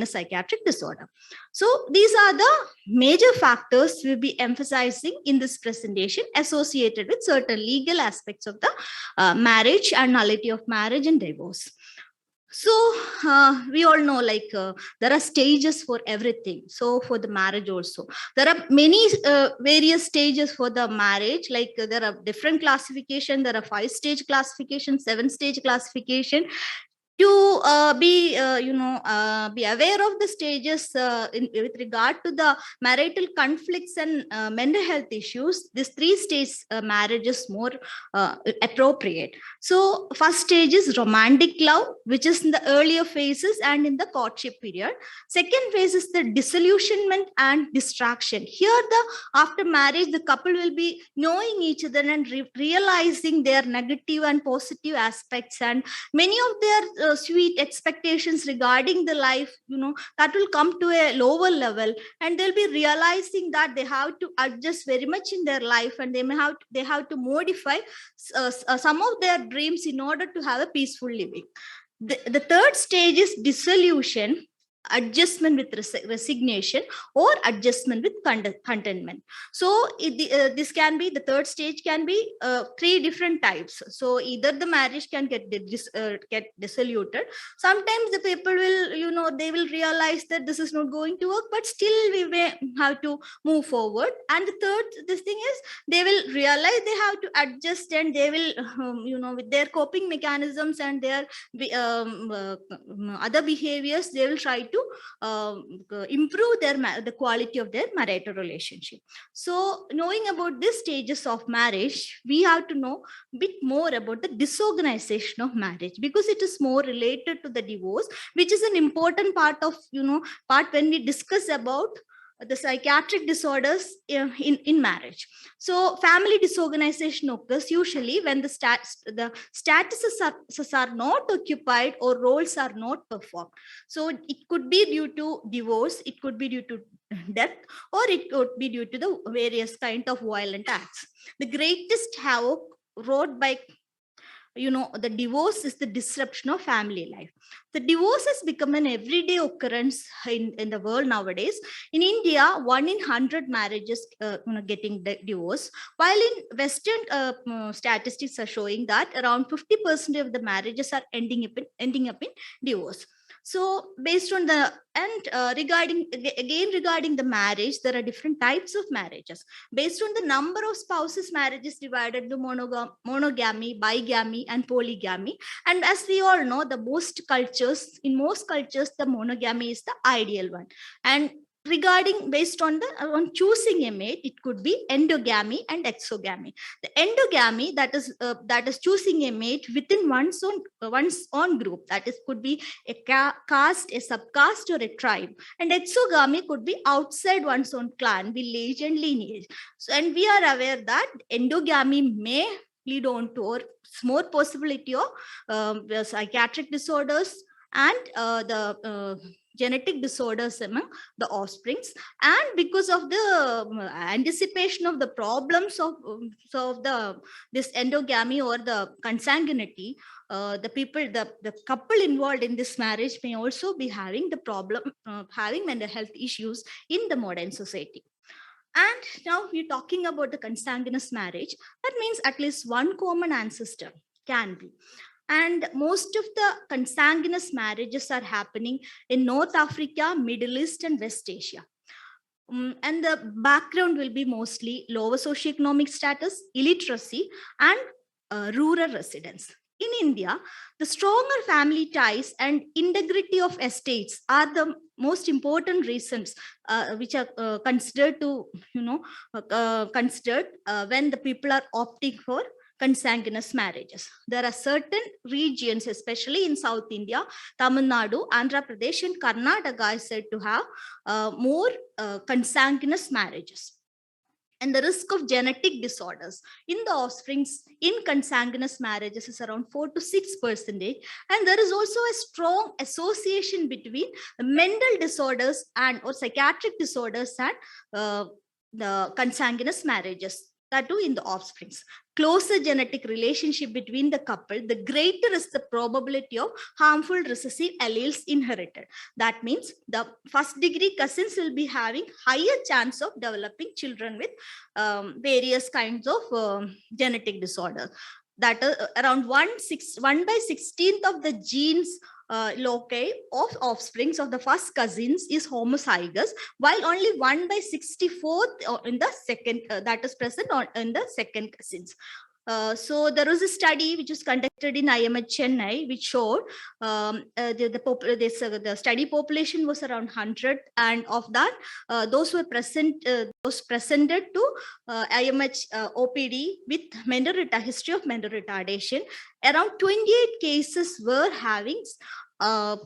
a psychiatric disorder. So these are the major factors we'll be emphasizing in this presentation associated with certain legal aspects of the marriage and nullity of marriage and divorce. So we all know there are stages for everything. So for the marriage also, there are many various stages for the marriage. There are different classification. There are 5-stage classification, 7-stage classification. To be aware of the stages with regard to the marital conflicts and mental health issues, this 3-stage marriage is more appropriate. So first stage is romantic love, which is in the earlier phases and in the courtship period. Second phase is the disillusionment and distraction. Here, after marriage, the couple will be knowing each other and realizing their negative and positive aspects, and many of their sweet expectations regarding the life, that will come to a lower level, and they'll be realizing that they have to adjust very much in their life, and they have to modify some of their dreams in order to have a peaceful living. The third stage is dissolution, adjustment with resignation, or adjustment with contentment. So this can be, the third stage can be 3 different types. So either the marriage can get dissoluted. Sometimes the people will, they will realize that this is not going to work, but still we may have to move forward. And the third, this thing is, they will realize they have to adjust, and they will, with their coping mechanisms and their other behaviors, they will try to improve the quality of their marital relationship. So knowing about these stages of marriage, we have to know a bit more about the disorganization of marriage, because it is more related to the divorce, which is an important part of, when we discuss about the psychiatric disorders in marriage. So family disorganization occurs usually when the statuses are not occupied or roles are not performed. So it could be due to divorce, it could be due to death, or it could be due to the various kind of violent acts. The greatest havoc wrought by the divorce is the disruption of family life. The divorce has become an everyday occurrence in the world nowadays. In India, 1 in 100 marriages getting divorced, while in Western statistics are showing that around 50% of the marriages are ending up in divorce. So based on regarding the marriage, there are different types of marriages. Based on the number of spouses, marriage is divided into monogamy, bigamy, and polygamy. And as we all know, in most cultures, the monogamy is the ideal one. And based on choosing a mate, it could be endogamy and exogamy. The endogamy, that is choosing a mate within one's own group, that is could be a caste, a subcaste, or a tribe. And exogamy could be outside one's own clan, village, and lineage. So, and we are aware that endogamy may lead on to, or more possibility of psychiatric disorders and the genetic disorders among the offsprings. And because of the anticipation of the problems of this endogamy or the consanguinity, the couple involved in this marriage may also be having the problem having mental health issues in the modern society. And now we're talking about the consanguineous marriage. That means at least one common ancestor can be. And most of the consanguineous marriages are happening in North Africa, Middle East, and West Asia. And the background will be mostly lower socioeconomic status, illiteracy, and rural residents. In India, the stronger family ties and integrity of estates are the most important reasons which are considered when the people are opting for consanguineous marriages. There are certain regions, especially in South India, Tamil Nadu, Andhra Pradesh, and Karnataka is said to have more consanguineous marriages. And the risk of genetic disorders in the offsprings in consanguineous marriages is around 4 to 6%. And there is also a strong association between the mental disorders or psychiatric disorders and the consanguineous marriages. that too in the offsprings. Closer genetic relationship between the couple, the greater is the probability of harmful recessive alleles inherited. That means the first degree cousins will be having higher chance of developing children with various kinds of genetic disorders. That is around 1/16 of the genes loci of offsprings of the first cousins is homozygous, while only 1/64 in the second that is present in the second cousins. So there was a study which was conducted in IMH Chennai, which showed the study population was around 100, and of that, those those presented to IMH OPD with history of mental retardation, around 28 cases were having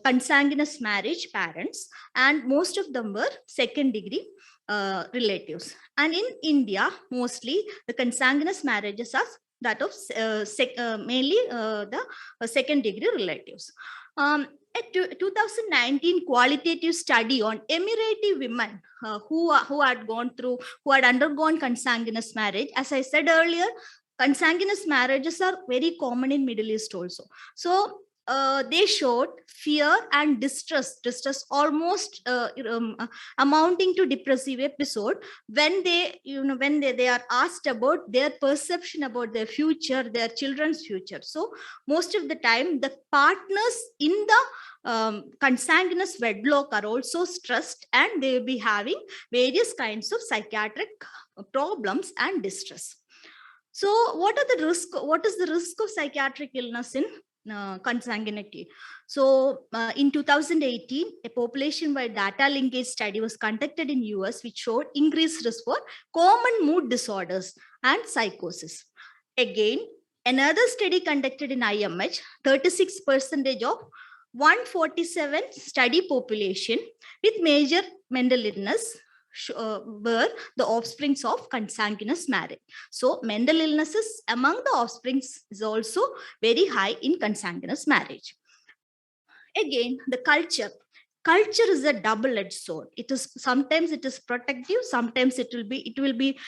consanguineous marriage parents, and most of them were second degree relatives. And in India, mostly the consanguineous marriages are that of mainly the second degree relatives. A 2019 qualitative study on Emirati women who had undergone consanguineous marriage. As I said earlier, consanguineous marriages are very common in Middle East also. So they showed fear and distress almost amounting to depressive episode when they are asked about their perception about their future, their children's future. So most of the time the partners in the consanguineous wedlock are also stressed, and they will be having various kinds of psychiatric problems and distress. So what is the risk of psychiatric illness in consanguinity? So in 2018, a population-wide data linkage study was conducted in US, which showed increased risk for common mood disorders and psychosis. Again, another study conducted in IMH, 36% of 147 study population with major mental illness were the offsprings of consanguineous marriage. So mental illnesses among the offsprings is also very high in consanguineous marriage. Again, the culture is a double-edged sword. It is sometimes it is protective, sometimes it will be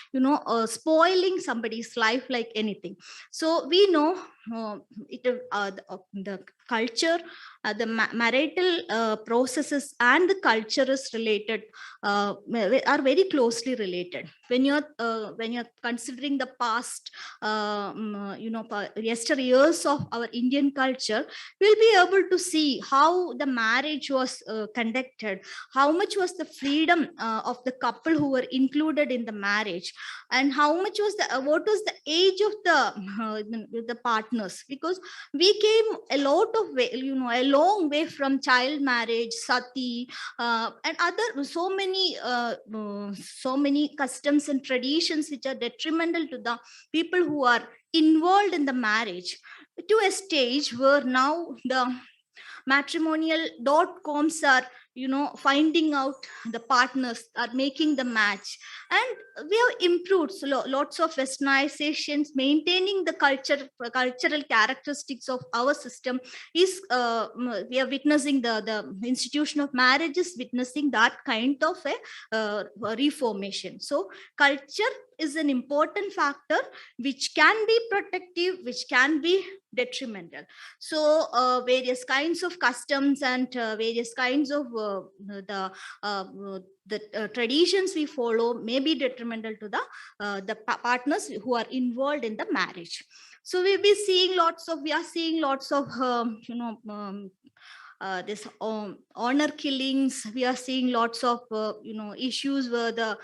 spoiling somebody's life like anything. So we know the culture, the marital processes and the culture is related, are very closely related. When you're considering the past, yesteryears of our Indian culture, we'll be able to see how the marriage was conducted, how much was the freedom of the couple who were included in the marriage, and how much was what was the age of the partners, because we came a long way from child marriage, sati, and other so many customs and traditions which are detrimental to the people who are involved in the marriage, to a stage where now the matrimonial.coms are finding out the partners, are making the match, and we have improved. So lots of westernizations, maintaining the cultural characteristics of our system is we are witnessing the institution of marriage is witnessing that kind of a reformation. So culture is an important factor which can be protective, which can be detrimental. So various kinds of customs and various kinds of the traditions we follow may be detrimental to the partners who are involved in the marriage. So we are seeing lots of this honor killings. We are seeing lots of issues where the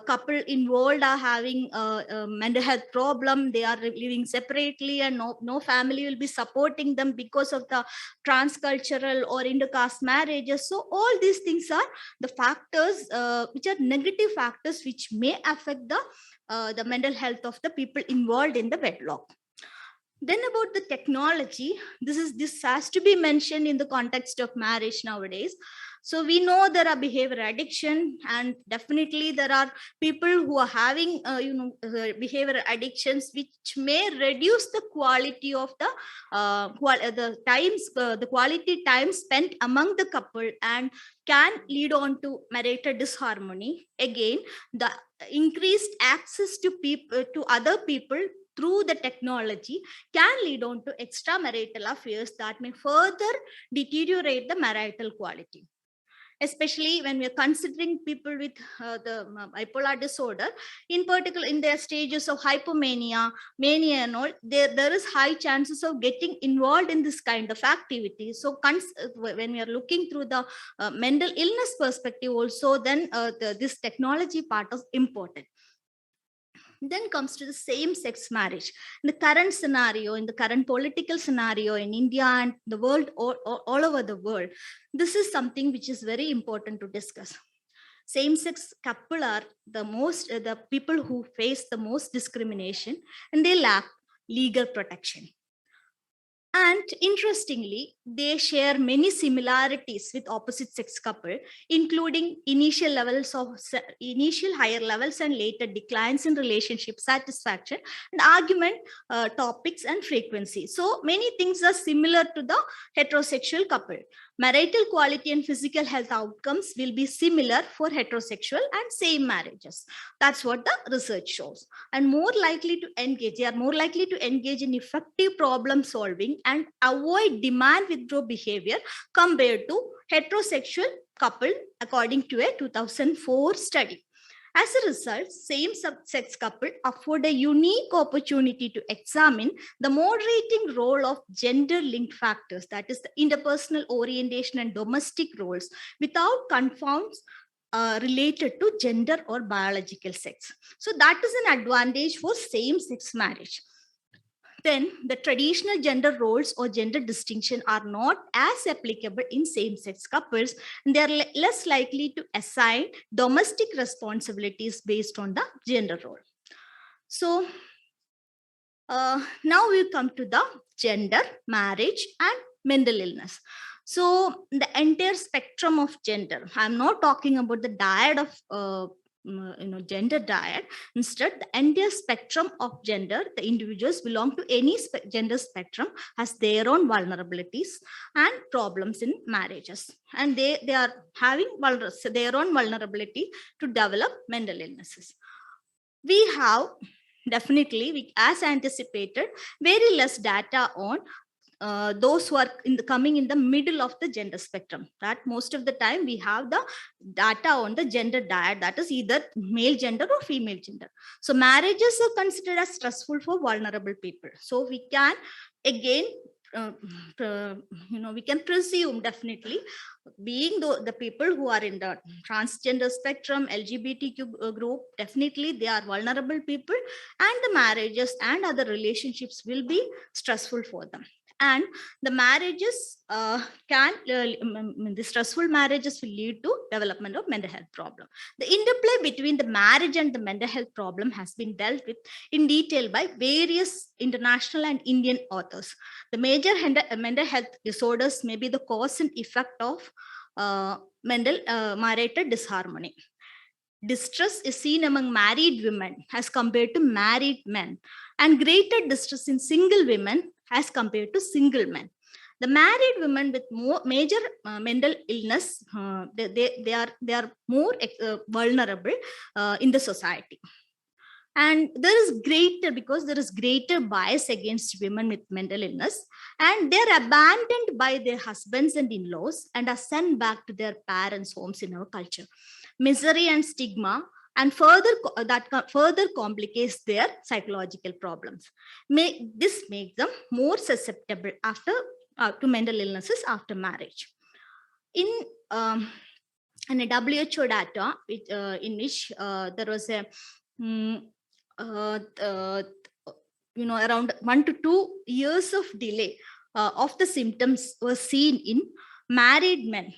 couple involved are having a mental health problem. They are living separately, and no family will be supporting them because of the transcultural or intercaste marriages. So all these things are the factors which are negative factors which may affect the mental health of the people involved in the wedlock. Then about the technology, this has to be mentioned in the context of marriage nowadays. So we know there are behavior addiction, and definitely there are people who are having behavior addictions which may reduce the quality of the quality time spent among the couple, and can lead on to marital disharmony. Again, the increased access to people, to other people through the technology, can lead on to extramarital affairs that may further deteriorate the marital quality, especially when we are considering people with the bipolar disorder, in particular in their stages of hypomania, mania and all. There is high chances of getting involved in this kind of activity. So when we are looking through the mental illness perspective also, then this technology part is important. Then comes to the same-sex marriage. In the current scenario, in the current political scenario in India and the world, all over the world, this is something which is very important to discuss. Same-sex couple are the people who face the most discrimination, and they lack legal protection. And interestingly, they share many similarities with opposite sex couple, including initial higher levels and later declines in relationship satisfaction and argument topics and frequency. So many things are similar to the heterosexual couple. Marital quality and physical health outcomes will be similar for heterosexual and same marriages. That's what the research shows. And they are more likely to engage in effective problem solving and avoid demand withdraw behavior compared to heterosexual couple, according to a 2004 study. As a result, same-sex couple afford a unique opportunity to examine the moderating role of gender-linked factors, that is the interpersonal orientation and domestic roles, without confounds related to gender or biological sex. So that is an advantage for same-sex marriage. Then the traditional gender roles or gender distinction are not as applicable in same-sex couples, and they are less likely to assign domestic responsibilities based on the gender role. So now we come to the gender, marriage, and mental illness. So the entire spectrum of gender, I'm not talking about the dyad of gender dyad. Instead, the entire spectrum of gender, the individuals belong to any gender spectrum, has their own vulnerabilities and problems in marriages, and they are having their own vulnerability to develop mental illnesses. We have definitely, as anticipated, very less data on those who are coming in the middle of the gender spectrum. That most of the time we have the data on the gender dyad, that is either male gender or female gender. So marriages are considered as stressful for vulnerable people. So we can again we can presume, definitely, being the people who are in the transgender spectrum, LGBTQ group, definitely they are vulnerable people, and the marriages and other relationships will be stressful for them. And the marriages the stressful marriages will lead to development of mental health problem. The interplay between the marriage and the mental health problem has been dealt with in detail by various international and Indian authors. The major mental health disorders may be the cause and effect of marital disharmony. Distress is seen among married women as compared to married men, and greater distress in single women as compared to single men. The married women with more major mental illness, they are more vulnerable in the society. And there is greater bias against women with mental illness, and they're abandoned by their husbands and in-laws and are sent back to their parents' homes in our culture. Misery and stigma and further complicates their psychological problems. This makes them more susceptible to mental illnesses after marriage. In a WHO data, in which there was a around 1 to 2 years of delay of the symptoms were seen in married men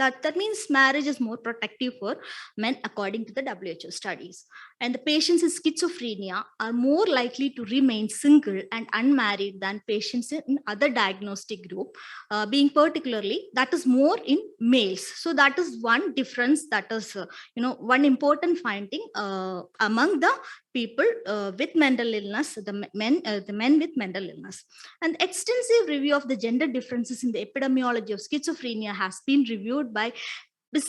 That means marriage is more protective for men according to the WHO studies. And the patients with schizophrenia are more likely to remain single and unmarried than patients in other diagnostic group, being particularly that is more in males. So that is one difference, that is one important finding among the people with mental illness, the men with mental illness. An extensive review of the gender differences in the epidemiology of schizophrenia has been reviewed by it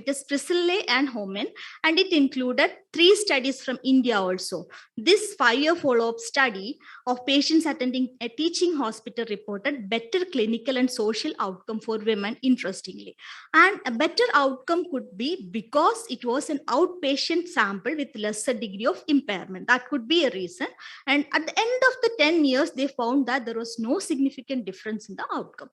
is Priscilla and Homan, and it included 3 studies from India also. This 5-year follow-up study of patients attending a teaching hospital reported better clinical and social outcome for women, interestingly. And a better outcome could be because it was an outpatient sample with lesser degree of impairment. That could be a reason. And at the end of the 10 years, they found that there was no significant difference in the outcome.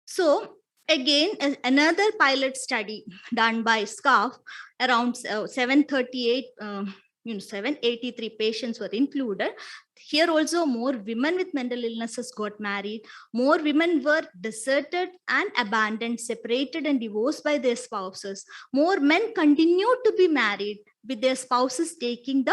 So again, another pilot study done by SCARF, around 783 patients were included. Here also more women with mental illnesses got married. More women were deserted and abandoned, separated and divorced by their spouses. More men continued to be married with their spouses taking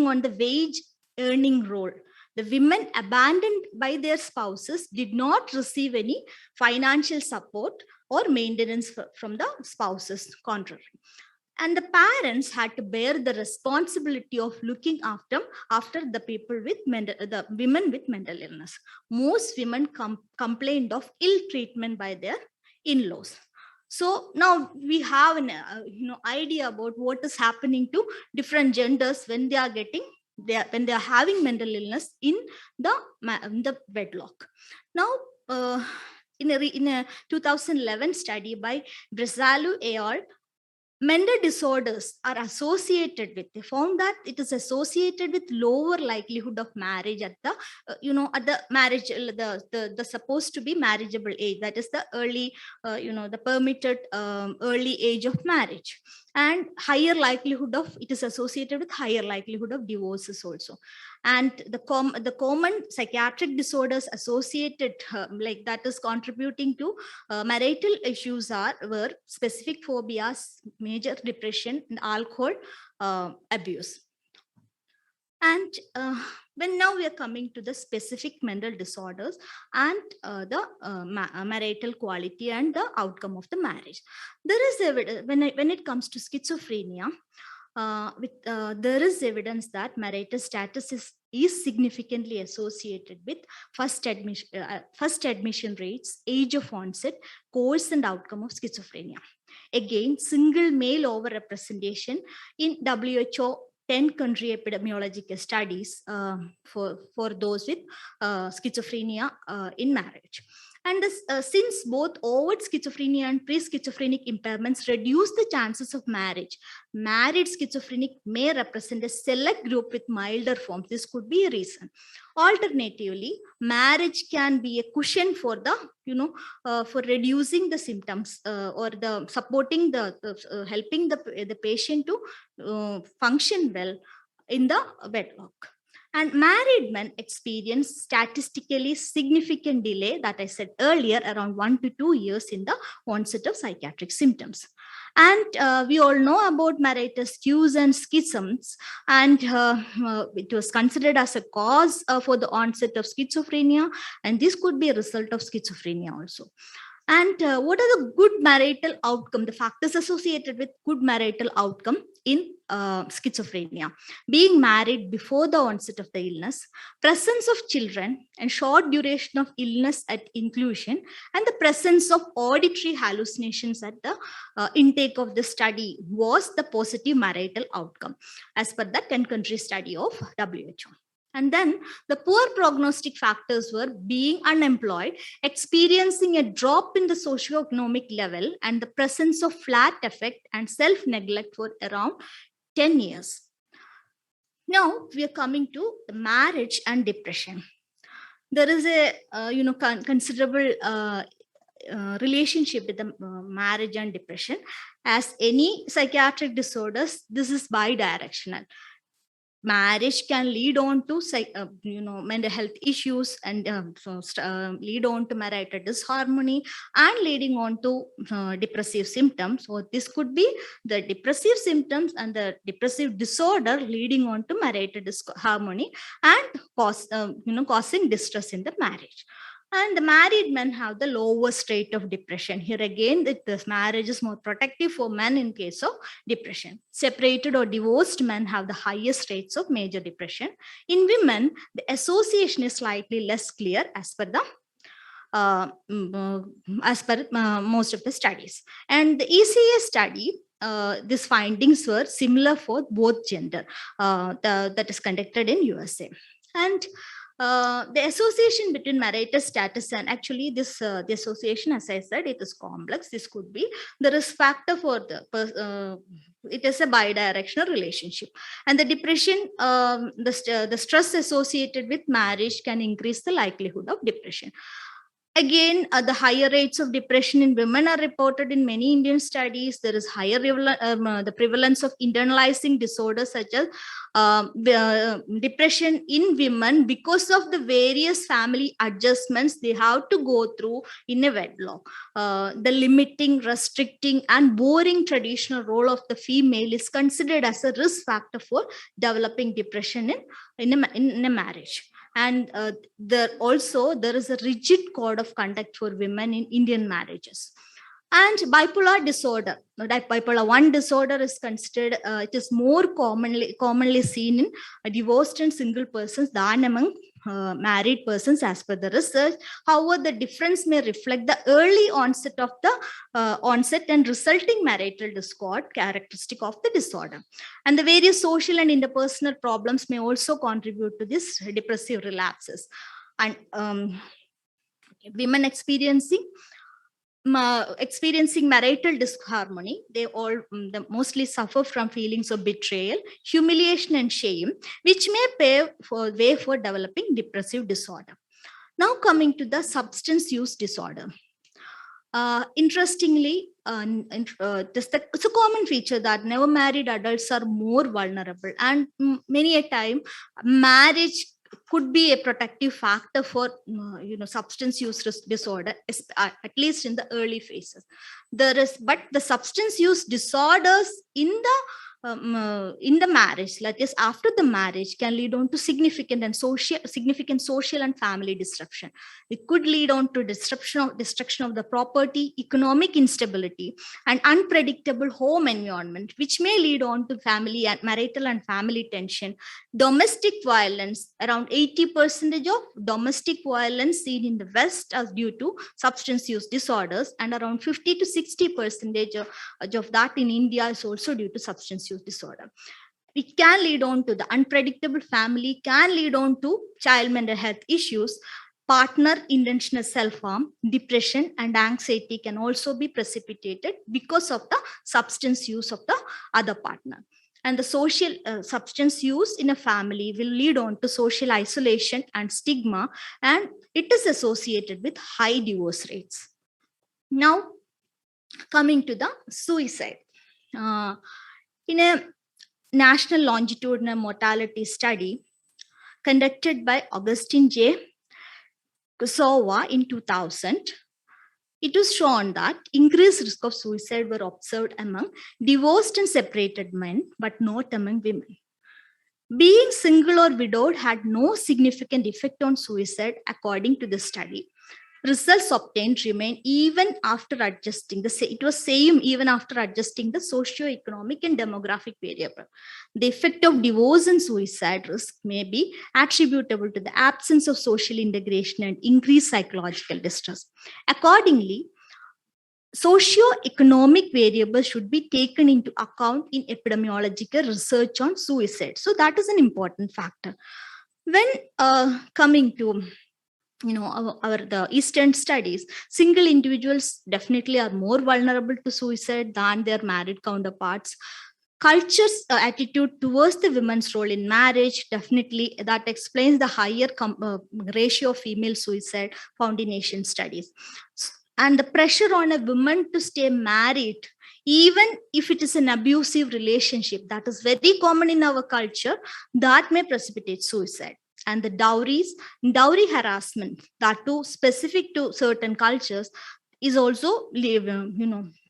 on the wage earning role. The women abandoned by their spouses did not receive any financial support or maintenance from the spouses, contrary. And the parents had to bear the responsibility of looking after the people with the women with mental illness. Most women complained of ill treatment by their in-laws. So now we have an idea about what is happening to different genders when they are having mental illness in the wedlock. Now, in a 2011 study by Bresalu et al., mental disorders are associated with, they found that it is associated with lower likelihood of marriage at the at the marriage, the supposed to be marriageable age, that is the early the permitted early age of marriage, and higher likelihood of, it is associated with higher likelihood of divorces also. And the common psychiatric disorders associated like that is contributing to marital issues were specific phobias, major depression, and alcohol abuse. And when now we are coming to the specific mental disorders and the marital quality and the outcome of the marriage. There is evidence when it comes to schizophrenia. There is evidence that marital status is significantly associated with first admission rates, age of onset, course and outcome of schizophrenia. Again, single male overrepresentation in WHO 10-country epidemiological studies for those with schizophrenia in marriage. And since both overt schizophrenia and pre-schizophrenic impairments reduce the chances of marriage, married schizophrenic may represent a select group with milder forms. This could be a reason. Alternatively, marriage can be a cushion for the, for reducing the symptoms or the supporting helping the patient to function well in the wedlock. And married men experience statistically significant delay, that I said earlier, around 1 to 2 years in the onset of psychiatric symptoms. And we all know about marital skews and schisms, and it was considered as a cause for the onset of schizophrenia, and this could be a result of schizophrenia also. And what are the good marital outcome, the factors associated with good marital outcome in schizophrenia? Being married before the onset of the illness, presence of children, and short duration of illness at inclusion, and the presence of auditory hallucinations at the intake of the study was the positive marital outcome as per the 10-country study of WHO. And then the poor prognostic factors were being unemployed, experiencing a drop in the socioeconomic level, and the presence of flat affect and self-neglect for around 10 years. Now we are coming to the marriage and depression. There is a considerable relationship with the marriage and depression. As any psychiatric disorders, this is bidirectional. marriage can lead on to mental health issues, and lead on to marital disharmony, and leading on to depressive symptoms. So this could be the depressive symptoms and the depressive disorder leading on to marital disharmony and causing distress in the marriage. And the married men have the lowest rate of depression. Here again, this marriage is more protective for men in case of depression. Separated or divorced men have the highest rates of major depression. In women, the association is slightly less clear as per the most of the studies. And the ECA study, these findings were similar for both gender, that is conducted in USA. And the association between marital status and actually this the association, as I said, it is complex. This could be the risk factor for the it is a bidirectional relationship. And the depression, the stress associated with marriage can increase the likelihood of depression. Again, the higher rates of depression in women are reported in many Indian studies. There is higher the prevalence of internalizing disorders such as depression in women because of the various family adjustments they have to go through in a wedlock. The limiting, restricting, and boring traditional role of the female is considered as a risk factor for developing depression in a marriage. And there is a rigid code of conduct for women in Indian marriages. And bipolar disorder, bipolar 1 disorder is considered, it is more commonly seen in divorced and single persons than among married persons as per the research. However, the difference may reflect the early onset of the onset and resulting marital discord characteristic of the disorder. And the various social and interpersonal problems may also contribute to this depressive relapses. And women experiencing marital disharmony, they mostly suffer from feelings of betrayal, humiliation, and shame, which may pave way for developing depressive disorder. Now coming to the substance use disorder. Interestingly, it's a common feature that never married adults are more vulnerable, and many a time marriage could be a protective factor for substance use disorder, at least in the early phases. But the substance use disorders in the marriage, that is after the marriage, can lead on to significant social and family disruption. It could lead on to destruction of the property, economic instability, and unpredictable home environment, which may lead on to marital and family tension, domestic violence. Around 80% of domestic violence seen in the West are due to substance use disorders, and around 50 to 60% of that in India is also due to substance use disorder. It can lead on to the unpredictable family, can lead on to child mental health issues, partner intentional self-harm, depression, and anxiety can also be precipitated because of the substance use of the other partner. And the social substance use in a family will lead on to social isolation and stigma, and it is associated with high divorce rates. Now, coming to the suicide. In a national longitudinal mortality study conducted by Augustine J. Kusawa in 2000, it was shown that increased risk of suicide were observed among divorced and separated men, but not among women. Being single or widowed had no significant effect on suicide, according to the study. Results obtained remain even after adjusting it was same even after adjusting the socio-economic and demographic variable. The effect of divorce and suicide risk may be attributable to the absence of social integration and increased psychological distress. Accordingly, socio-economic variables should be taken into account in epidemiological research on suicide. So that is an important factor. When coming to the Eastern studies, single individuals definitely are more vulnerable to suicide than their married counterparts. Culture's attitude towards the women's role in marriage, definitely that explains the higher ratio of female suicide found in Asian studies. And the pressure on a woman to stay married even if it is an abusive relationship that is very common in our culture, that may precipitate suicide. And the dowry harassment, that too specific to certain cultures, is also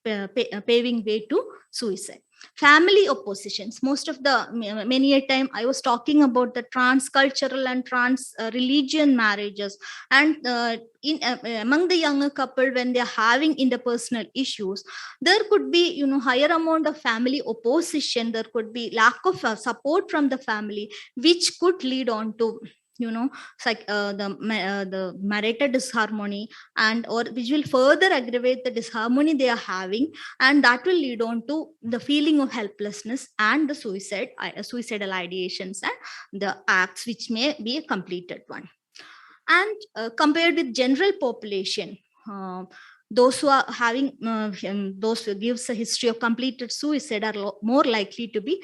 paving way to suicide. Family oppositions, most of the many a time I was talking about the transcultural and trans religion marriages, and among the younger couple, when they are having interpersonal issues, there could be higher amount of family opposition, there could be lack of support from the family, which could lead on to the marital disharmony, and or which will further aggravate the disharmony they are having, and that will lead on to the feeling of helplessness and the suicidal ideations and the acts which may be a completed one. And compared with general population, those who are having those who gives a history of completed suicide are more likely to be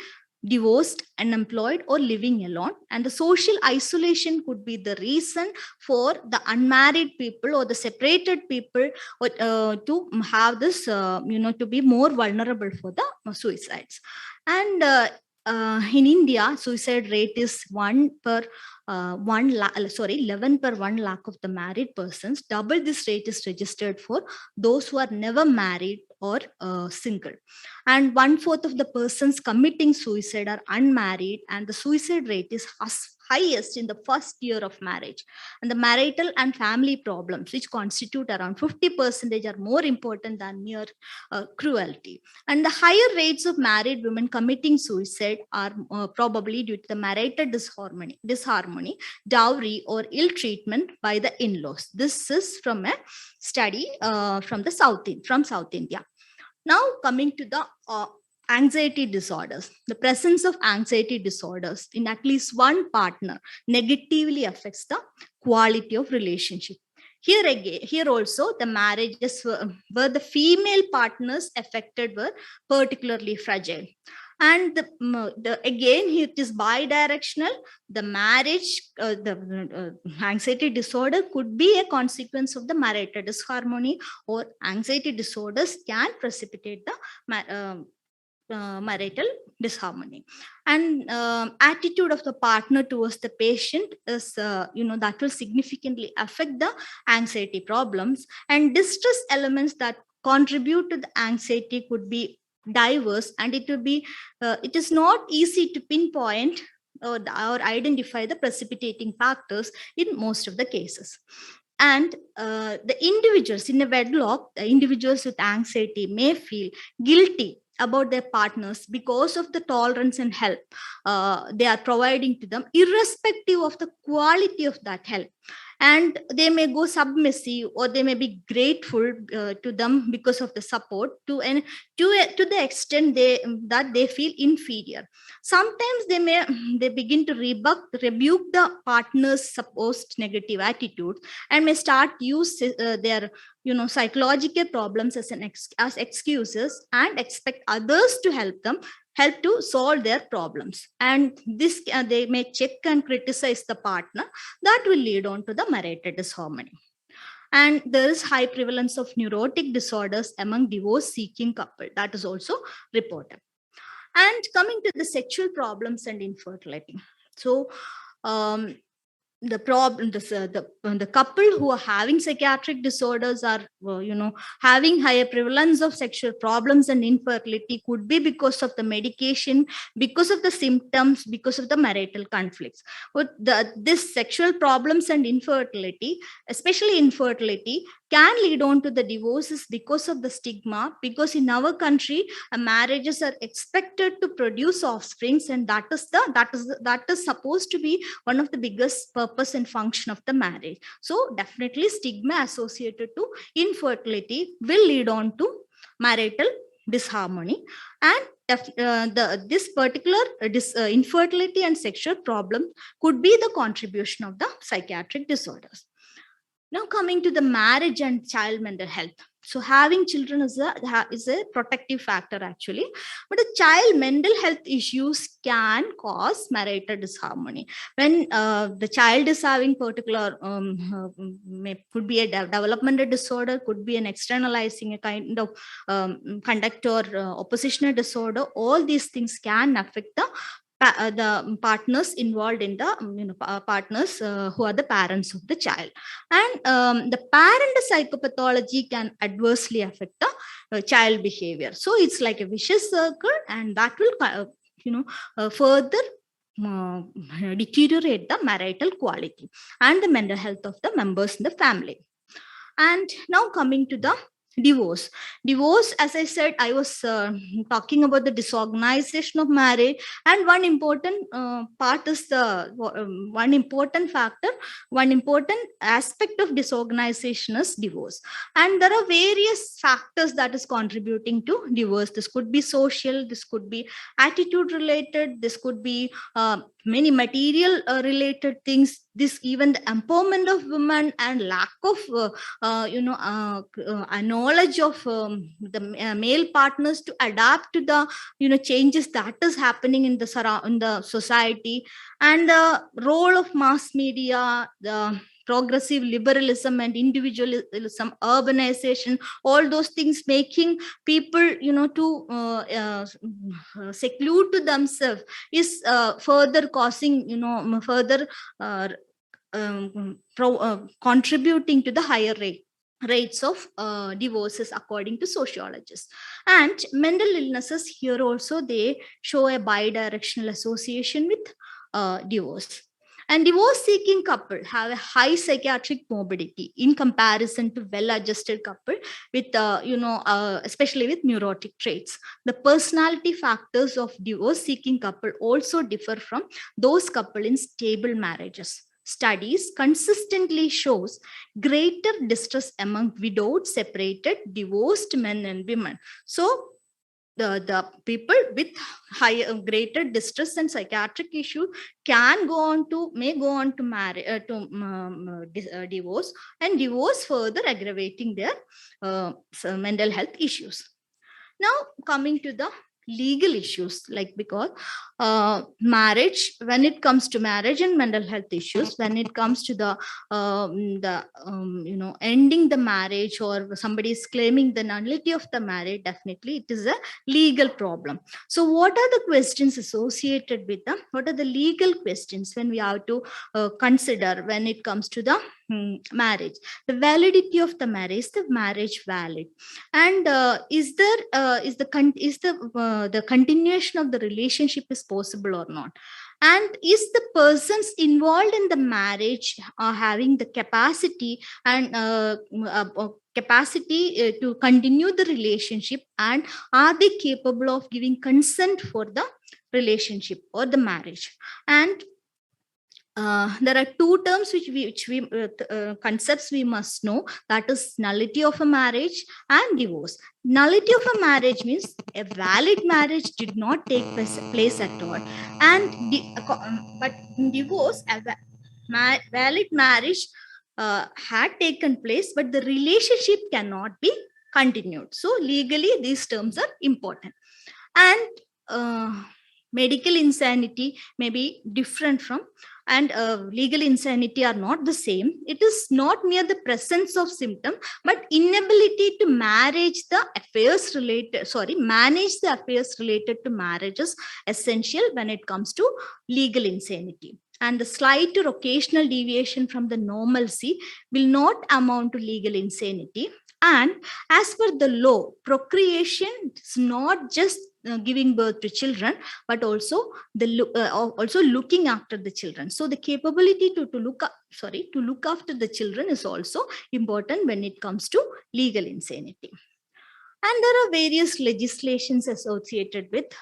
divorced, unemployed, or living alone. And the social isolation could be the reason for the unmarried people or the separated people to have this, to be more vulnerable for the suicides. And in India, suicide rate is 11 per 1 lakh of the married persons. Double this rate is registered for those who are never married or single. And 1/4 of the persons committing suicide are unmarried, and the suicide rate is highest in the first year of marriage. And the marital and family problems, which constitute around 50%, are more important than mere cruelty. And the higher rates of married women committing suicide are probably due to the marital disharmony, dowry, or ill treatment by the in-laws. This is from a study from South India. Now, coming to the anxiety disorders. The presence of anxiety disorders in at least one partner negatively affects the quality of relationship. Here also, the marriages where the female partners affected were particularly fragile. And again, it is bi-directional. The marriage, the anxiety disorder could be a consequence of the marital disharmony, or anxiety disorders can precipitate the marital disharmony. And attitude of the partner towards the patient is that will significantly affect the anxiety problems. And distress elements that contribute to the anxiety could be diverse, and it is not easy to pinpoint or identify the precipitating factors in most of the cases. And the individuals in a wedlock, the individuals with anxiety may feel guilty about their partners because of the tolerance and help they are providing to them, irrespective of the quality of that help. And they may go submissive, or they may be grateful to them because of the support, to the extent that they feel inferior. Sometimes they begin to rebuke the partner's supposed negative attitude, and may start use their psychological problems as excuses, and expect others to help to solve their problems. And this they may check and criticize the partner. That will lead on to the marital disharmony. And there is high prevalence of neurotic disorders among divorce seeking couple. That is also reported. And coming to the sexual problems and infertility. So the problem the couple who are having psychiatric disorders are having higher prevalence of sexual problems and infertility, could be because of the medication, because of the symptoms, because of the marital conflicts. But this sexual problems and infertility, especially infertility, can lead on to the divorces because of the stigma, because in our country marriages are expected to produce offsprings, and that is supposed to be one of the biggest purpose and function of the marriage. So definitely stigma associated to infertility will lead on to marital disharmony. And this particular infertility and sexual problem could be the contribution of the psychiatric disorders. Now coming to the marriage and child mental health. So having children is a protective factor actually, but the child mental health issues can cause marital disharmony. When the child is having particular, could be a developmental disorder, could be an externalizing a kind of conduct or oppositional disorder. All these things can affect the partners involved in the partners who are the parents of the child, and the parent psychopathology can adversely affect the child behavior. So it's like a vicious circle, and that will further deteriorate the marital quality and the mental health of the members in the family. And now coming to the divorce, as I said, I was talking about the disorganization of marriage, and one important part is the one important factor, one important aspect of disorganization is divorce. And there are various factors that is contributing to divorce. This could be social, this could be attitude related, this could be many material related things, this even the empowerment of women and lack of a knowledge of the male partners to adapt to the changes that is happening in the society, and the role of mass media, the progressive liberalism and individualism, urbanization, all those things making people to seclude to themselves is further causing further contributing to the higher rates of divorces according to sociologists. And mental illnesses here also, they show a bidirectional association with divorce. And divorce seeking couple have a high psychiatric morbidity in comparison to well adjusted couple with especially with neurotic traits. The personality factors of divorce seeking couple also differ from those couple in stable marriages. Studies consistently shows greater distress among widowed, separated, divorced men and women. So the people with higher greater distress and psychiatric issue may go on to marry divorce, and divorce further aggravating their mental health issues. Now coming to the legal issues, like because marriage, when it comes to marriage and mental health issues, when it comes to the ending the marriage, or somebody is claiming the nullity of the marriage, definitely it is a legal problem. So what are the questions associated with them? What are the legal questions when we have to consider when it comes to the marriage? The validity of the marriage valid? And is the continuation of the relationship is possible or not? And is the persons involved in the marriage are having the capacity and to continue the relationship, and are they capable of giving consent for the relationship or the marriage? And there are two terms which we concepts we must know, that is nullity of a marriage and divorce. Nullity of a marriage means a valid marriage did not take place at all, and but in divorce, a valid marriage had taken place, but the relationship cannot be continued. So legally these terms are important. And medical insanity may be different from, and legal insanity are not the same. It is not mere the presence of symptom, but inability to manage the affairs related to marriage is essential when it comes to legal insanity. And the slight or occasional deviation from the normalcy will not amount to legal insanity. And as per the law, procreation is not just giving birth to children, but also also looking after the children. So the capability to look after the children is also important when it comes to legal insanity. And there are various legislations associated with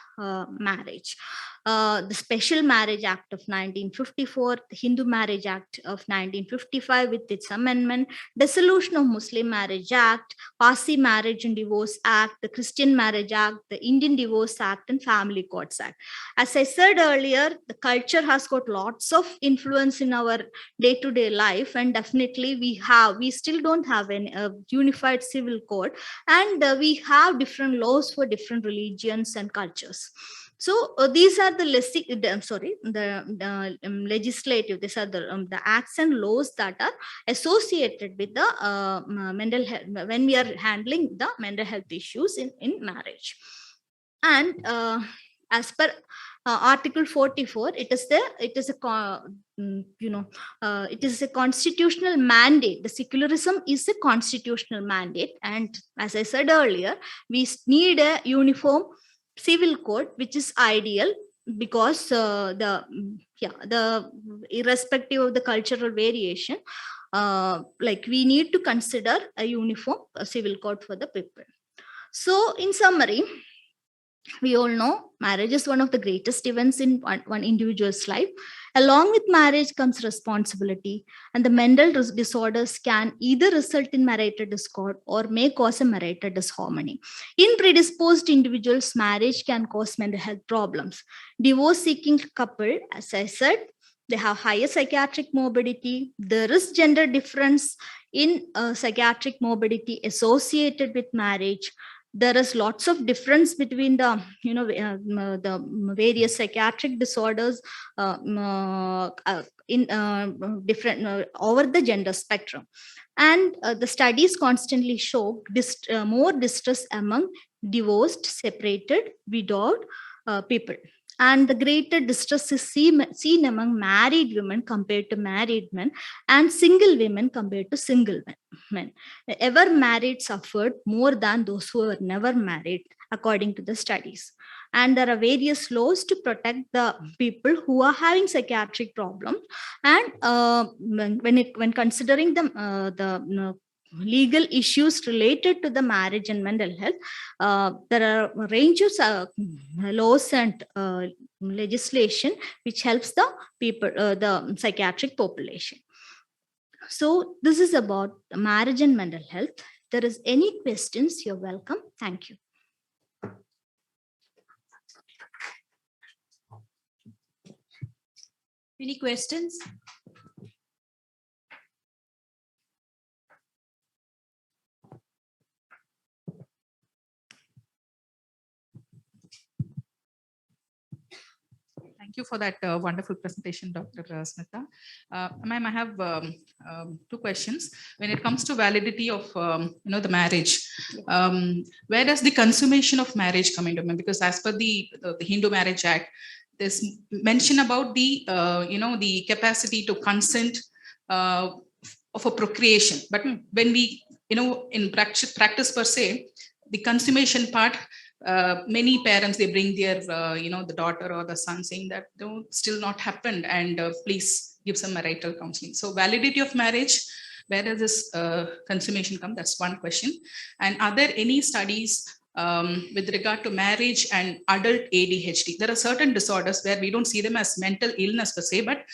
marriage. the Special Marriage Act of 1954, the Hindu Marriage Act of 1955 with its amendment, Dissolution of Muslim Marriage Act, Parsi Marriage and Divorce Act, the Christian Marriage Act, the Indian Divorce Act, and Family Courts Act. As I said earlier, the culture has got lots of influence in our day-to-day life, and definitely we still don't have any unified civil code, and we have different laws for different religions and cultures. So these are the legislative. These are the acts and laws that are associated with the mental health when we are handling the mental health issues in marriage. And as per Article 44, it is a constitutional mandate. The secularism is a constitutional mandate, and as I said earlier, we need a uniform civil code, which is ideal, because the irrespective of the cultural variation, like we need to consider a uniform civil code for the people. So in summary, we all know marriage is one of the greatest events in one individual's life. Along with marriage comes responsibility, and the mental disorders can either result in marital discord or may cause a marital disharmony. In predisposed individuals, marriage can cause mental health problems. Divorce seeking couple, as I said, they have higher psychiatric morbidity. There is gender difference in psychiatric morbidity associated with marriage. There is lots of difference between the the various psychiatric disorders in different over the gender spectrum, and the studies constantly show more distress among divorced, separated, widowed people, and the greater distress is seen among married women compared to married men, and single women compared to single men. Ever married suffered more than those who were never married, according to the studies. And there are various laws to protect the people who are having psychiatric problems. And when considering the legal issues related to the marriage and mental health, there are a range of laws and legislation which helps the people, the psychiatric population. So this is about marriage and mental health. If there is any questions, you're welcome. Thank you. Any questions? Thank you for that wonderful presentation, Dr. Smita. Ma'am, I have two questions. When it comes to validity of the marriage, where does the consummation of marriage come into? Because as per the Hindu Marriage Act, there's mention about the the capacity to consent of a procreation. But when we in practice per se, the consummation part, many parents, they bring their the daughter or the son, saying that no, still not happened, and please give some marital counseling. So validity of marriage, where does this consummation come? That's one question. And are there any studies with regard to marriage and adult ADHD? There are certain disorders where we don't see them as mental illness per se, but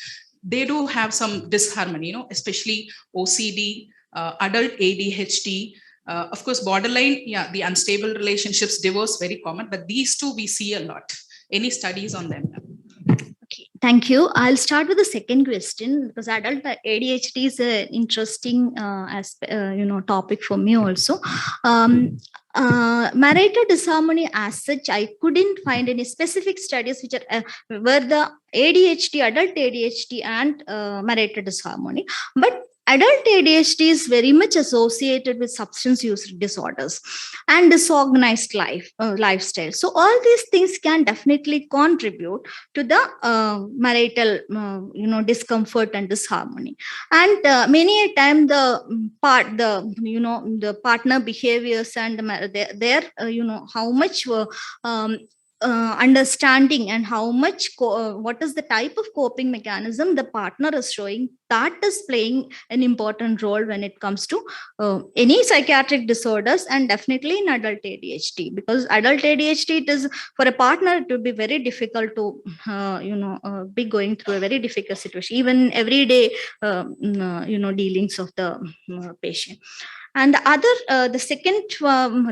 they do have some disharmony, especially OCD, adult ADHD. Of course, borderline, yeah, the unstable relationships, divorce, very common, but these two we see a lot. Any studies on them? Okay, thank you. I'll start with the second question, because adult ADHD is an interesting topic for me also. Marital disharmony as such, I couldn't find any specific studies which are where the ADHD, adult ADHD and marital disharmony, but adult ADHD is very much associated with substance use disorders and disorganized lifestyle. So all these things can definitely contribute to the marital discomfort and disharmony. And many a time the partner behaviors and their how much understanding and how much what is the type of coping mechanism the partner is showing, that is playing an important role when it comes to any psychiatric disorders, and definitely in adult ADHD, because adult ADHD, it is for a partner it would be very difficult to be going through a very difficult situation, even everyday dealings of the patient. And the other, the second,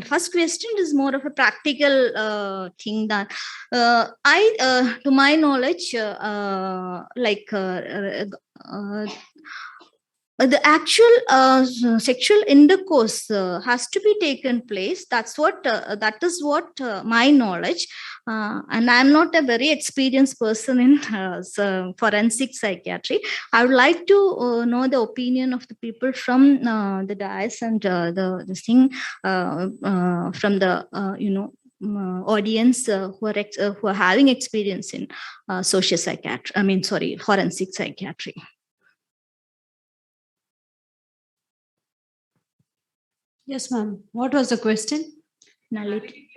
first question is more of a practical thing that to my knowledge, the actual sexual intercourse has to be taken place. That is what my knowledge. And I'm not a very experienced person in forensic psychiatry. I would like to know the opinion of the people from the dais and the thing from the audience who are having experience in social psychiatry. Forensic psychiatry. Yes, ma'am. What was the question? Nullity.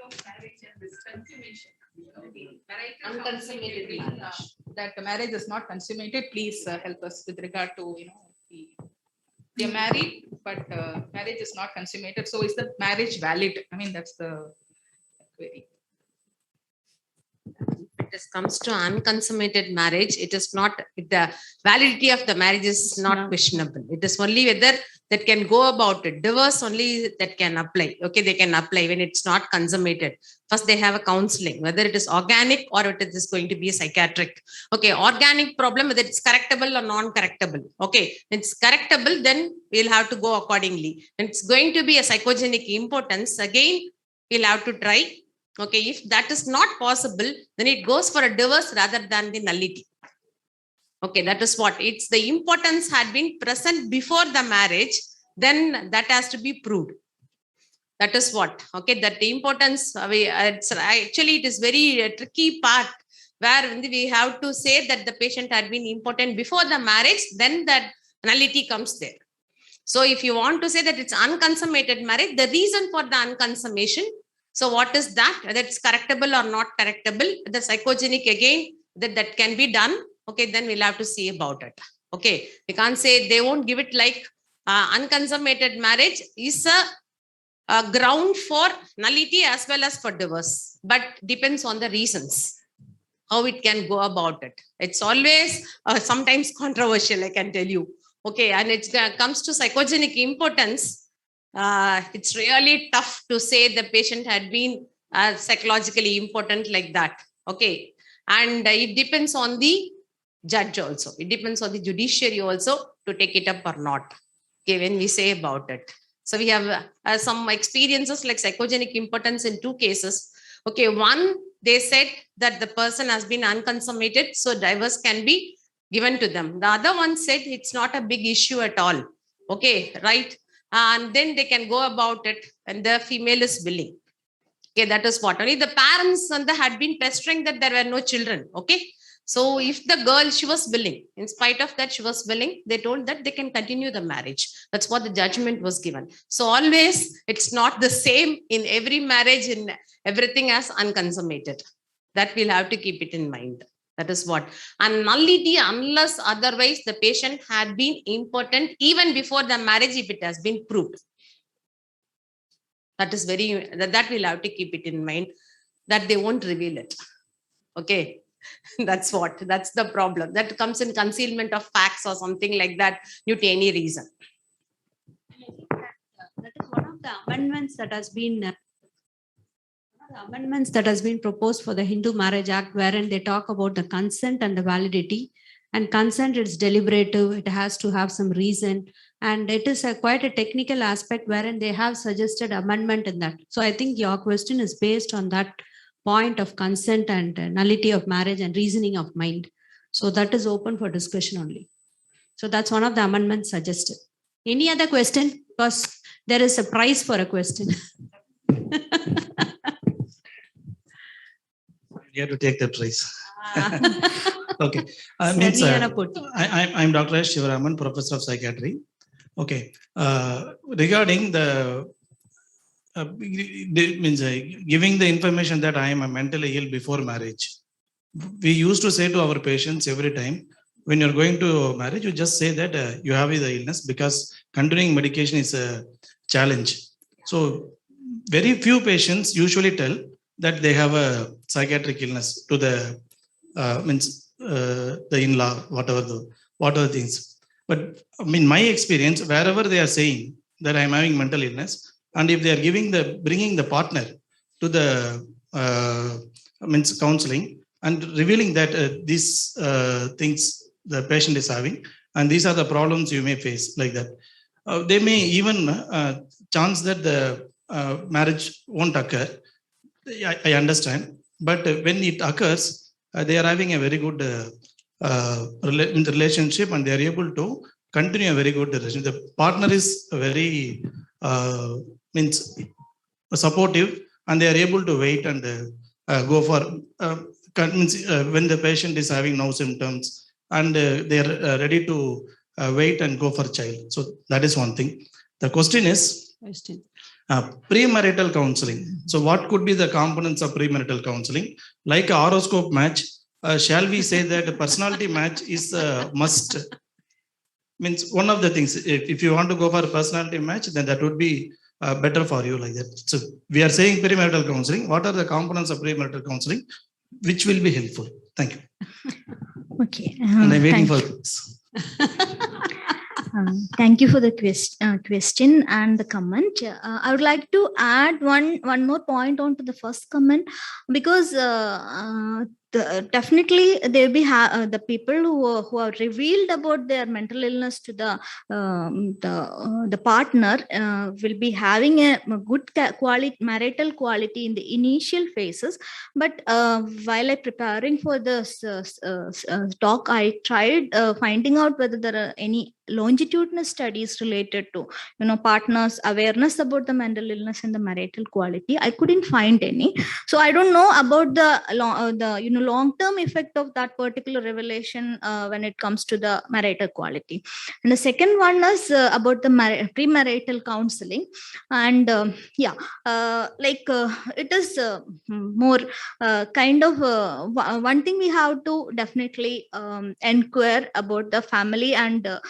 Unconsummated marriage. That the marriage is not consummated. Please help us with regard to they are married, but marriage is not consummated. So is the marriage valid? I mean, that's the query. It comes to unconsummated marriage, it is not, the validity of the marriage is not questionable. It is only whether that can go about it. Divorce only that can apply. Okay, they can apply when it's not consummated. First, they have a counseling, whether it is organic or it is going to be a psychiatric. Okay, organic problem, whether it's correctable or non-correctable. Okay, when it's correctable, then we'll have to go accordingly. When it's going to be a psychogenic impotence, again, we'll have to try. Okay, if that is not possible, then it goes for a divorce rather than the nullity. Okay, that is what it's, the impotence had been present before the marriage, then that has to be proved. That is what, okay, that the importance, actually it is very tricky part where we have to say that the patient had been impotent before the marriage, then that nullity comes there. So if you want to say that it's unconsummated marriage, the reason for the unconsummation, so what is that? Whether it's correctable or not correctable, the psychogenic again, that can be done. Okay, then we'll have to see about it. Okay, we can't say they won't give it like unconsummated marriage is a ground for nullity as well as for divorce, but depends on the reasons, how it can go about it. It's always sometimes controversial, I can tell you. Okay, and it comes to psychogenic impotence. It's really tough to say the patient had been psychologically impotent like that. Okay, and it depends on the judge also. It depends on the judiciary also to take it up or not. Okay, when we say about it. So we have some experiences like psychogenic impotence in two cases. Okay, one, they said that the person has been unconsummated, so divorce can be given to them. The other one said it's not a big issue at all. Okay, right? And then they can go about it and the female is willing. Okay, that is what. Only the parents and had been pestering that there were no children. Okay, so if the girl, she was willing, in spite of that, she was willing, they told that they can continue the marriage. That's what the judgment was given. So always, it's not the same in every marriage, in everything as unconsummated. That we'll have to keep it in mind. That is what. And nullity, unless otherwise the patient had been impotent even before the marriage, if it has been proved. That is very, that we'll have to keep it in mind, that they won't reveal it. Okay. That's what, that's the problem. That comes in concealment of facts or something like that due to any reason. That is one of the amendments that has been proposed for the Hindu Marriage Act, wherein they talk about the consent and the validity. And consent is deliberative, it has to have some reason, and it is quite a technical aspect wherein they have suggested amendment in that. So I think your question is based on that point of consent and nullity of marriage and reasoning of mind. So that is open for discussion only. So that's one of the amendments suggested. Any other question? Because there is a prize for a question. You have to take the prize. Okay. I'm Dr. S. Shivaraman, Professor of Psychiatry. Okay. Regarding the means giving the information that I am mentally ill before marriage. We used to say to our patients every time, when you're going to marriage, you just say that you have the illness, because continuing medication is a challenge. So very few patients usually tell that they have a psychiatric illness to the the in-law, whatever things. But in my experience, wherever they are saying that I'm having mental illness, and if they are bringing the partner to the counseling and revealing that these things the patient is having, and these are the problems you may face, like that, they may even chance that the marriage won't occur. I understand, but when it occurs, they are having a very good relationship, and they are able to continue a very good relationship. The partner is very supportive, and they are able to wait and go for when the patient is having no symptoms, and they are ready to wait and go for child. So that is one thing. The question is premarital counseling. So what could be the components of premarital counseling? Like a horoscope match, shall we say that a personality match is a must? Means one of the things, if you want to go for a personality match, then that would be better for you, like that. So we are saying premarital counseling. What are the components of premarital counseling, which will be helpful? Thank you. Okay. And I'm waiting for thank you. this. Thank you for the question and the comment. I would like to add one more point on to the first comment, because definitely there will be the people who are revealed about their mental illness to the partner will be having a good marital quality in the initial phases. But while I preparing for this talk, I tried finding out whether there are any longitudinal studies related to partners awareness about the mental illness and the marital quality. I couldn't find any, so I don't know about the long-term effect of that particular revelation when it comes to the marital quality. And the second one is about the premarital counseling, and it is more kind of one thing we have to definitely inquire about the family and the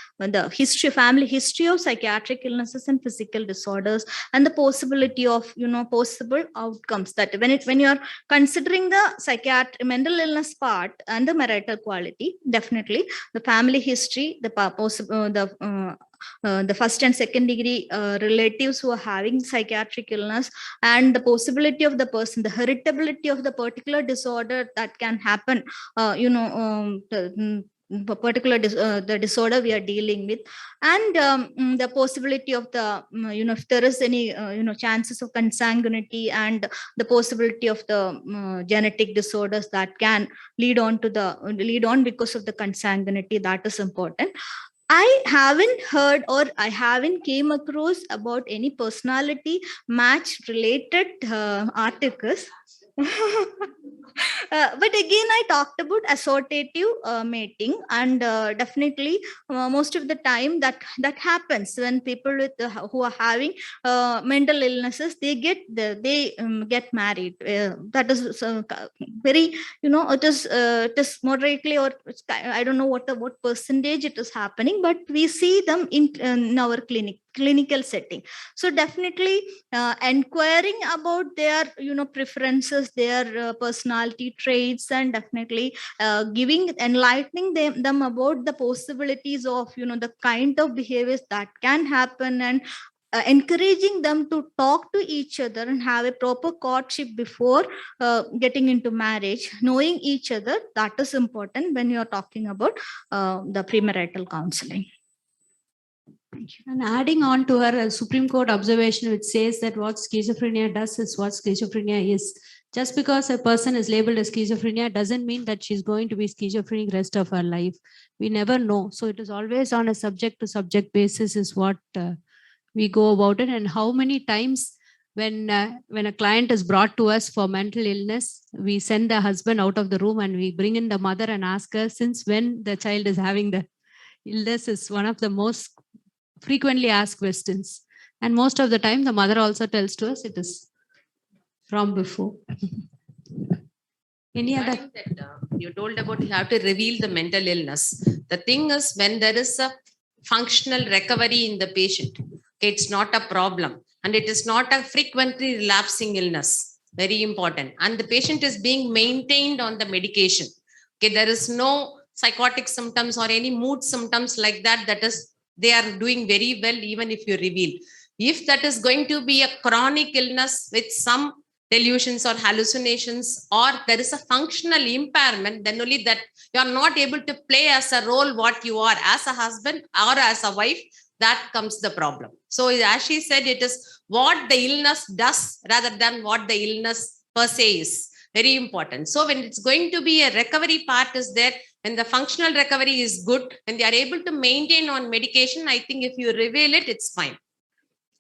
family history of psychiatric illnesses and physical disorders, and the possibility of possible outcomes, that when you are considering the mental illness part and the marital quality, definitely the family history, the first and second degree relatives who are having psychiatric illness, and the possibility of the person, the heritability of the particular disorder that can happen, the disorder we are dealing with, and the possibility of the if there is any chances of consanguinity, and the possibility of the genetic disorders that can lead on because of the consanguinity, that is important. I haven't heard or I haven't came across about any personality match related articles. But again, I talked about assortative mating, and definitely most of the time that happens when people who are having mental illnesses, they get married. That is very it is moderately, or I don't know what percentage it is happening, but we see them in our clinical setting. So definitely inquiring about their preferences, their personality traits, and definitely enlightening them about the possibilities of the kind of behaviors that can happen, and encouraging them to talk to each other and have a proper courtship before getting into marriage, knowing each other, that is important when you are talking about the premarital counseling. Thank you. And adding on to our Supreme Court observation, which says that what schizophrenia does is what schizophrenia is. Just because a person is labeled as schizophrenia doesn't mean that she's going to be schizophrenic rest of her life. We never know. So it is always on a subject to subject basis is what we go about it. And how many times when a client is brought to us for mental illness, we send the husband out of the room and we bring in the mother and ask her since when the child is having the illness, is one of the most frequently asked questions. And most of the time, the mother also tells to us it is from before. Any other? Regarding that, you told about you have to reveal the mental illness. The thing is, when there is a functional recovery in the patient, okay, it's not a problem, and it is not a frequently relapsing illness. Very important. And the patient is being maintained on the medication. Okay, there is no psychotic symptoms or any mood symptoms like that. That is, they are doing very well, even if you reveal. If that is going to be a chronic illness with some delusions or hallucinations, or there is a functional impairment, then only that you are not able to play as a role what you are as a husband or as a wife, that comes the problem. So as she said, it is what the illness does rather than what the illness per se is. Very important. So when it's going to be a recovery part is there, when the functional recovery is good, when they are able to maintain on medication, I think if you reveal it, it's fine.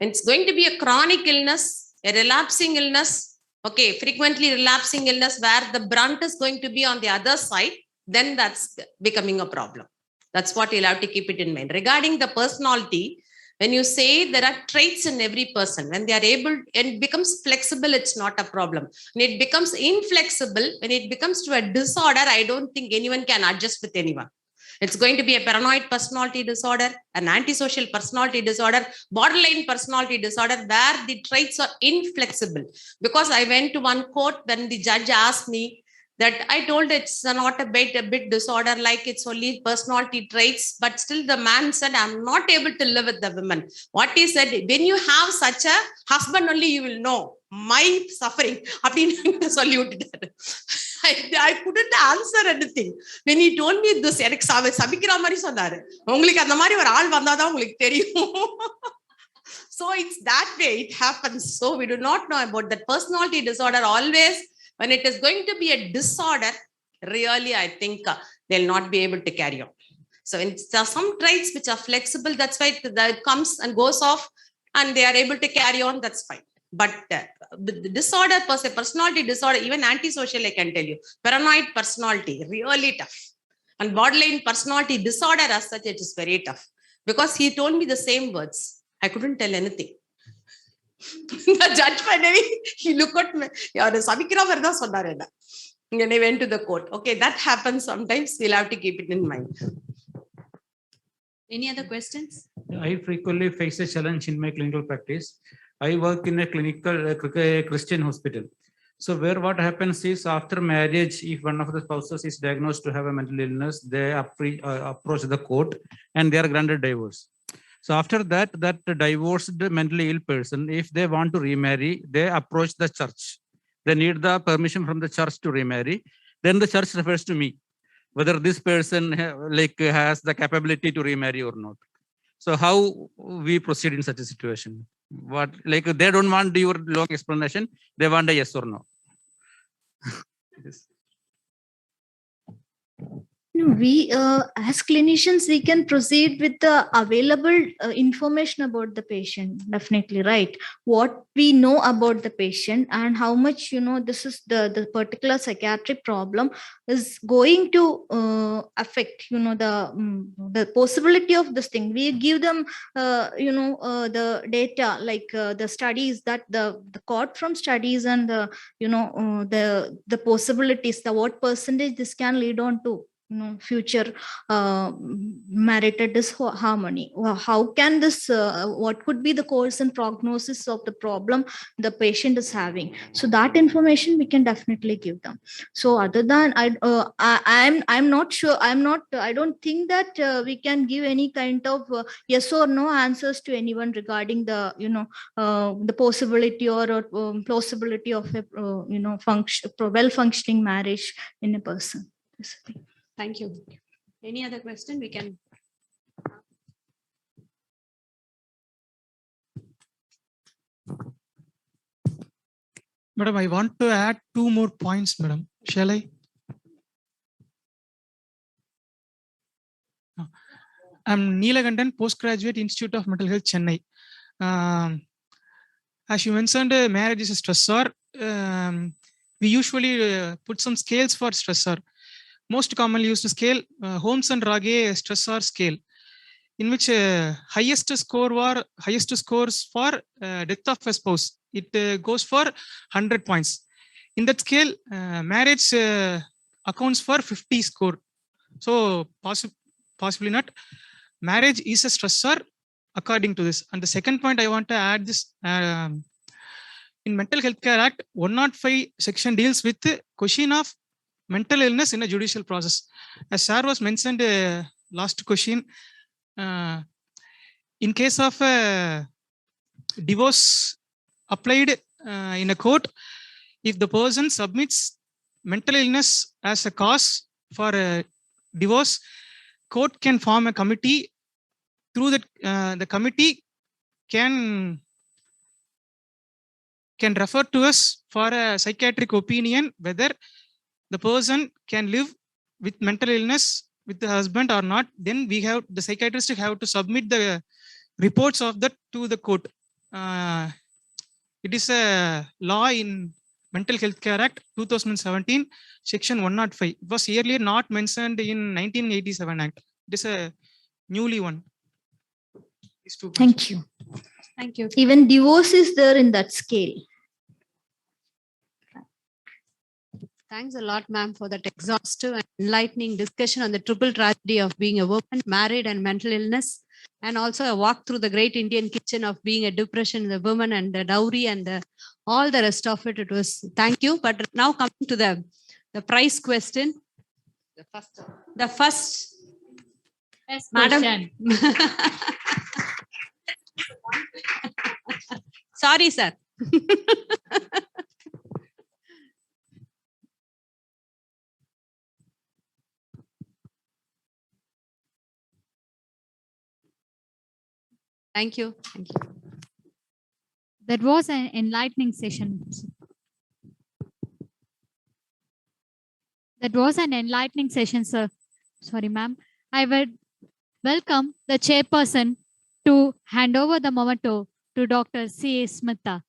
And it's going to be a chronic illness, a relapsing illness, okay, frequently relapsing illness where the brunt is going to be on the other side, then that's becoming a problem. That's what you'll have to keep it in mind. Regarding the personality, when you say there are traits in every person, when they are able and it becomes flexible, it's not a problem. When it becomes inflexible, when it becomes to a disorder, I don't think anyone can adjust with anyone. It's going to be a paranoid personality disorder, an antisocial personality disorder, borderline personality disorder, where the traits are inflexible. Because I went to one court when the judge asked me that, I told it's not a bit disorder, like it's only personality traits, but still the man said, I'm not able to live with the women. What he said, when you have such a husband only, you will know my suffering. I couldn't answer anything. When he told me this, எனக்கு சபிக்கிற மாதிரி சொன்னாரு. உங்களுக்கு அந்த மாதிரி ஒரு ஆள் வந்தாதான் உங்களுக்கு தெரியும். So it's that way it happens. So we do not know about that personality disorder. Always when it is going to be a disorder, really I think they'll not be able to carry on. So there are some traits which are flexible, that's why it comes and goes off and they are able to carry on, that's fine. But the disorder per se, personality disorder, even antisocial, I can tell you, paranoid personality, really tough. And borderline personality disorder as such, it is very tough. Because he told me the same words. I couldn't tell anything. The judge finally, he looked at me. And I went to the court. Okay, that happens sometimes. We'll have to keep it in mind. Any other questions? I frequently face a challenge in my clinical practice. I work in a clinical Christian hospital. So where what happens is after marriage, if one of the spouses is diagnosed to have a mental illness, they approach the court and they are granted divorce. So after that divorced mentally ill person, if they want to remarry, they approach the church. They need the permission from the church to remarry. Then the church refers to me, whether this person has the capability to remarry or not. So how we proceed in such a situation? What, they don't want your long explanation, they want a yes or no. Yes. We as clinicians, we can proceed with the available information about the patient, definitely, right? What we know about the patient and how much, this is the particular psychiatric problem is going to affect, the possibility of this thing. We give them, the data, like the studies that the caught from studies and the possibilities, what percentage this can lead on to future marital disharmony. How can this, what could be the course and prognosis of the problem the patient is having? So that information we can definitely give them. So other than I'm not sure, I don't think that we can give any kind of yes or no answers to anyone regarding the the possibility or plausibility of a well functioning marriage in a person. Thank you. Any other question we can? Madam, I want to add 2 more points, madam. Shall I? I'm Neelakandan, Postgraduate Institute of Mental Health, Chennai. As you mentioned, marriage is a stressor. We usually put some scales for stressor. Most commonly used scale, Holmes and Rage stressor scale. in which highest scores for death of a spouse. It goes for 100 points. In that scale, marriage accounts for 50 score. So possibly not. Marriage is a stressor according to this. And the second point I want to add this, in Mental Health Care Act, 105 section deals with the question of mental illness in a judicial process. As sir was mentioned, last question, in case of divorce applied in a court, if the person submits mental illness as a cause for a divorce, court can form a committee. Through that, the committee can refer to us for a psychiatric opinion whether the person can live with mental illness with the husband or not. Then the psychiatrist have to submit the reports of that to the court. It is a law in Mental Health Care Act 2017, section 105. It was earlier not mentioned in 1987 Act. It is a newly one. These 2 points. Thank you. Thank you. Even divorce is there in that scale. Thanks a lot, ma'am, for that exhaustive and enlightening discussion on the triple tragedy of being a woman, married, and mental illness, and also a walk through the great Indian kitchen of being a depression, the woman, and the dowry, and all the rest of it. It was, thank you. But now coming to the prize question. The first Yes, Madam. question. Sorry, sir. Thank you. Thank you. That was an enlightening session. That was an enlightening session, sir. Sorry, ma'am. I would welcome the chairperson to hand over the memento to Dr. C. A. Smita.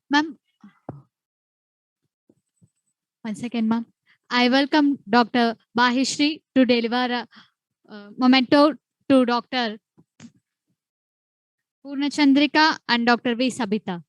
Ma'am, one second, ma'am. I welcome Dr. Maheshri to deliver a memento to Dr. Purnachandrika and Dr. V. Sabita.